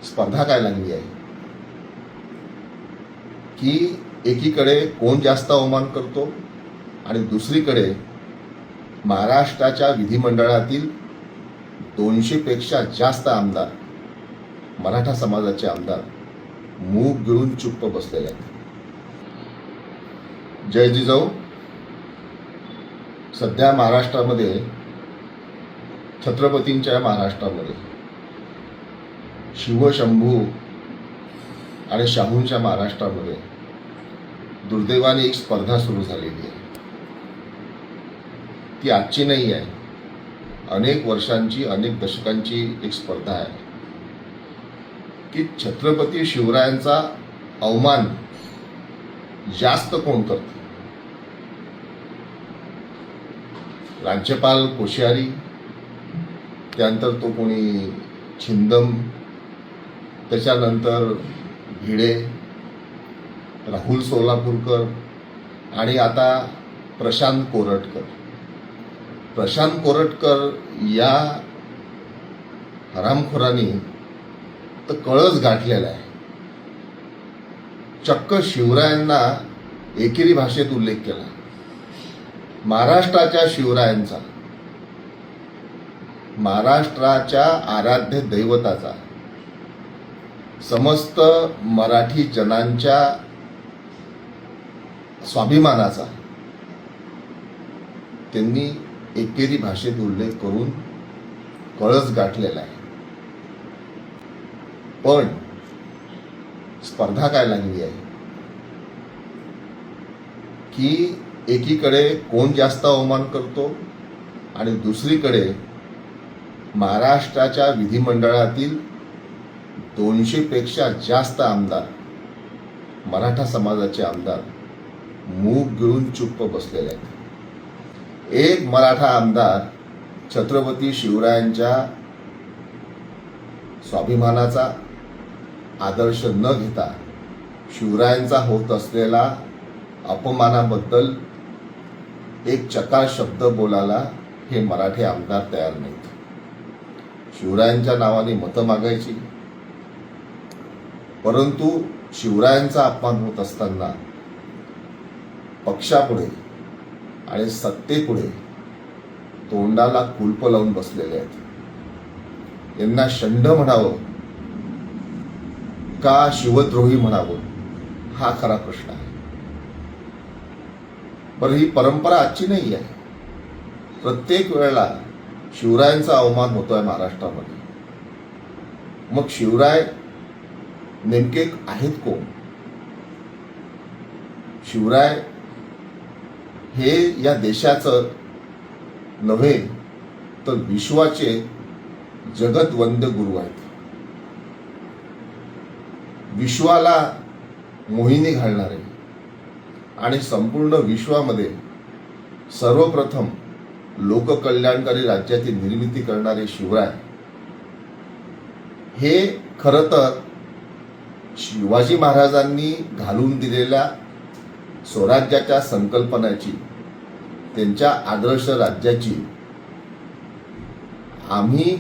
स्पर्धा काय लागली आहे की एकीकडे कोण जास्त अवमान करतो आणि दुसरीकडे महाराष्ट्राच्या विधिमंडळातील 200 पेक्षा जास्त आमदार, मराठा समाजाचे आमदार मूग गिळून चुप्प बसलेले आहेत. जय जिजाऊ. सध्या महाराष्ट्रामध्ये, छत्रपतींच्या महाराष्ट्रामध्ये, शिवशंभू आणि शाहूंच्या महाराष्ट्रामध्ये दुर्दैवाने एक स्पर्धा सुरू झालेली आहे. ती आजची नाही आहे, अनेक वर्षांची, अनेक दशकांची एक स्पर्धा आहे की छत्रपती शिवरायांचा अवमान जास्त कोण करतं. राज्यपाल कोश्यारी, त्यानंतर तो कोणी छिंदम, त्याच्यानंतर भिडे, राहुल सोलापूरकर आणि आता प्रशांत कोरटकर. प्रशांत कोरटकर या हरामखोरांनी तर कळस गाठलेला आहे. चक्क शिवरायांना एकेरी भाषेत उल्लेख केला. महाराष्ट्राच्या शिवरायांचा, महाराष्ट्राच्या आराध्य दैवताचा, समस्त मराठी जनांच्या स्वाभिमानाचा त्यांनी एकेरी भाषेत उल्लेख करून कळस गाठलेला आहे. पण स्पर्धा काय लागली आहे की एकीकडे कोण जास्त अवमान करतो आणि दुसरीकडे महाराष्ट्राच्या विधिमंडळातील 200 पेक्षा जास्त आमदार, मराठा समाजाचे आमदार मूग गिळून चुप्प बसलेले आहेत. एक मराठा आमदार छत्रपती शिवरायांच्या स्वाभिमानाचा आदर्श न घेता शिवरायांचा होत असलेला अपमानाबद्दल एक चकार शब्द बोलायला हे मराठी आमदार तयार नाहीत. शिवरायांच्या नावाने मतं मागायची, परंतु शिवरायांचा अपमान होत असताना पक्षापुढे आणि सत्तेपुढे तोंडाला कुलप लावून बसलेले आहेत. यांना शंड म्हणावं का शिवद्रोही म्हणावं, हा खरा प्रश्न आहे. पण ही परंपरा आजची नाही आहे. प्रत्येक वेळेला शिवरायांचा अवमान होतोय महाराष्ट्रामध्ये. मग शिवराय नेमके आहेत कोण? शिवराय हे या देशाचं नव्हे तर विश्वाचे जगतवंद्य गुरु आहेत. विश्वाला मोहिनी घालणारे आणि संपूर्ण विश्वामध्ये सर्वप्रथम लोककल्याणकारी राज्याची निर्मिती करणारे शिवराय हे खरं तर शिवाजी महाराजांनी घालून दिलेल्या स्वराज्याच्या संकल्पनेची, त्यांच्या आदर्श राज्याची आम्ही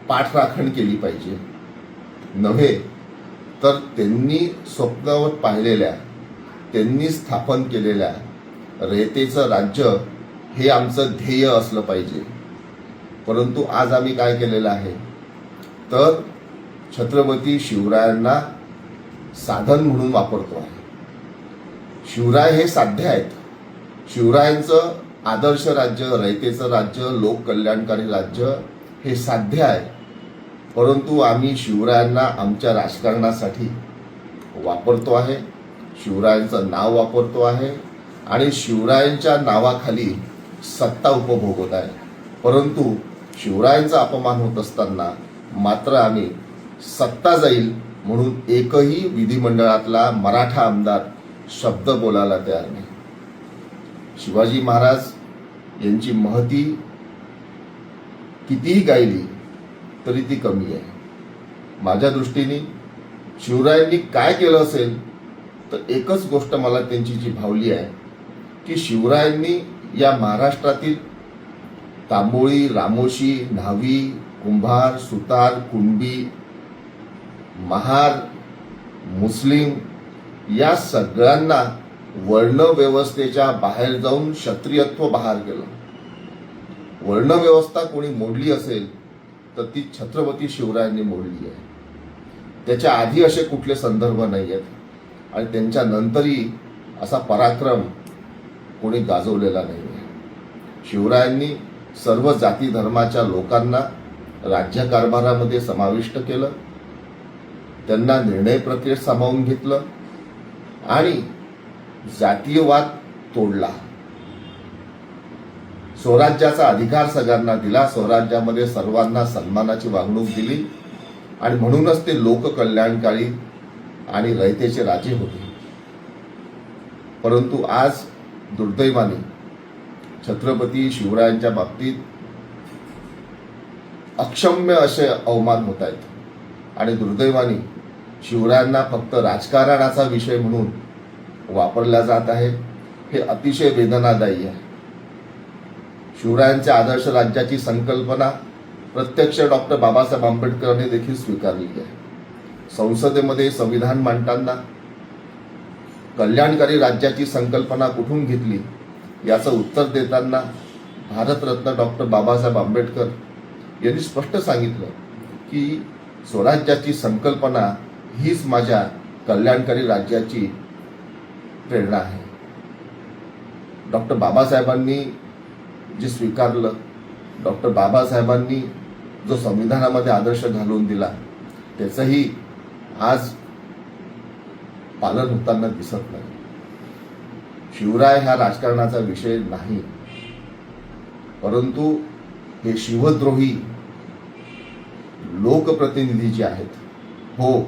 पाठराखण केली पाहिजे, नव्हे तर त्यांनी स्वप्नावत पाहिलेल्या, त्यांनी स्थापन केलेल्या रयतेचं राज्य हे आमचं ध्येय असलं पाहिजे. परंतु आज आम्ही काय केलेलं आहे तर छत्रपती शिवरायांना साधन म्हणून वापरतो आहे. शिवराय हे साध्य आहेत. शिवरायांचं आदर्श राज्य, रयतेचं राज्य, लोककल्याणकारी राज्य हे साध्य आहे. परंतु आम्ही शिवरायांना आमच्या राजकारणासाठी वापरतो आहे, शिवरायांचं नाव वापरतो आहे आणि शिवरायांच्या नावाखाली सत्ता उपभोगत आहे. परंतु शिवरायांचा अपमान होत असताना मात्र आम्ही सत्ता जाईल म्हणून एकही विधिमंडळातला मराठा आमदार शब्द बोलायला तयार नाही. शिवाजी महाराज यांची महती कितीही गायली तरी ती कमी आहे. माझ्या दृष्टीने शिवरायांनी काय केलं असेल तर एकच गोष्ट मला त्यांची जी भावली आहे की शिवरायांनी या महाराष्ट्रातील तांबोळी, रामोशी, न्हावी, कुंभार, सुतार, कुणबी महार, मुस्लिम या सगळ्यांना वर्णव्यवस्थेच्या बाहेर जाऊन क्षत्रियत्व बहाल केलं. वर्णव्यवस्था कोणी मोडली असेल तर ती छत्रपती शिवरायांनी मोडली आहे. त्याच्या आधी असे कुठले संदर्भ नाही आहेत आणि त्यांच्या नंतरही असा पराक्रम कोणी गाजवलेला नाही आहे. शिवरायांनी सर्व जाती धर्माच्या लोकांना राज्यकारभारामध्ये समाविष्ट केलं, त्यांना निर्णय प्रक्रियेत सामावून घेतलं आणि जातीयवाद तोडला. स्वराज्याचा अधिकार सगळ्यांना दिला, स्वराज्यामध्ये सर्वांना सन्मानाची वागणूक दिली आणि म्हणूनच ते लोककल्याणकारी आणि रयतेचे राजे होते. परंतु आज दुर्दैवाने छत्रपती शिवरायांच्या बाबतीत अक्षम्य असे अवमान होत आहेत आणि दुर्दैवाने शिवरायांना फक्त राजकारणाचा विषय म्हणून वापरला जात आहे. हे अतिशय वेदनादायी आहे. शिवरायांच्या आदर्श राज्याची संकल्पना प्रत्यक्ष डॉक्टर बाबासाहेब आंबेडकरांनी देखील स्वीकारली आहे. संसदेमध्ये संविधान मांडताना कल्याणकारी राज्याची संकल्पना कुठून घेतली याचं उत्तर देताना भारतरत्न डॉक्टर बाबासाहेब आंबेडकर यांनी स्पष्ट सांगितलं की स्वराज्याची संकल्पना हीच माझ्या कल्याणकारी राज्याची प्रेरणा आहे. डॉक्टर बाबासाहेबांनी जे स्वीकारलं, डॉक्टर बाबासाहेबांनी जो संविधानामध्ये आदर्श घालून दिला त्याचंही आज पालन होताना दिसत नाही. शिवराय हा राजकारणाचा विषय नाही, परंतु हे शिवद्रोही लोकप्रतिनिधी जे आहेत, हो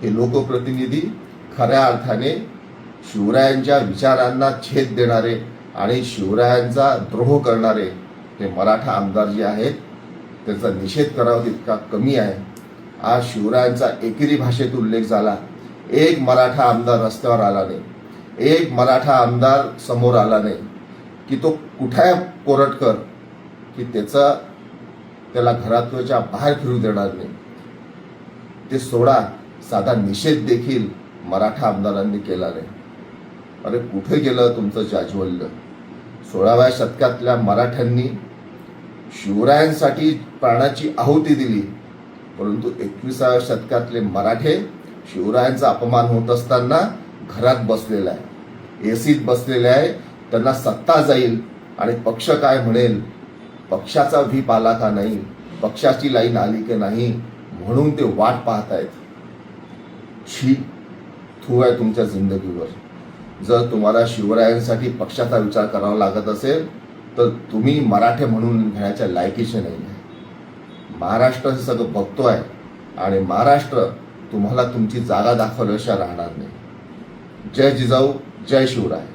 हे लोकप्रतिनिधी खऱ्या अर्थाने शिवरायांच्या विचारांना छेद देणारे आणि शिवरायांचा द्रोह करणारे हे मराठा आमदार जे आहेत त्याचा निषेध करावा तितका कमी आहे. आज शिवरायांचा एकेरी भाषेत उल्लेख झाला, एक मराठा आमदार रस्त्यावर आला नाही, एक मराठा आमदार समोर आला नाही की तो कुठे कोरटकर की त्याला घराच्या बाहेर फिरू देणार नाही. ते सोडा, साधा निषेध देखील मराठा आमदारांनी केला नाही. अरे कुठे गेलं तुमचं जाज्वल्य? 16व्या शतकातल्या मराठ्यांनी शिवरायांसाठी प्राणाची आहुती दिली, परंतु 21व्या शतकातले मराठे शिवरायांचा अपमान होत असताना घरात बसलेला आहे, एसीत बसलेले आहे. त्यांना सत्ता जाईल आणि पक्ष काय म्हणेल, पक्षाचा व्हीप आला का नाही, पक्षाची लाईन आली की नाही म्हणून ते वाट पाहत आहेत. छी, थू आहे तुमच्या जिंदगीवर. जर तुम्हाला शिवरायांसाठी पक्षाचा विचार करावा लागत असेल तर तुम्ही मराठे म्हणून घेण्याच्या लायकीचे नाही आहे. महाराष्ट्र हे सगळं बघतोय आणि महाराष्ट्र तुम्हाला तुमची जागा दाखवल्याशिवाय राहणार नाही. जय जिजाऊ, जय शिवराय.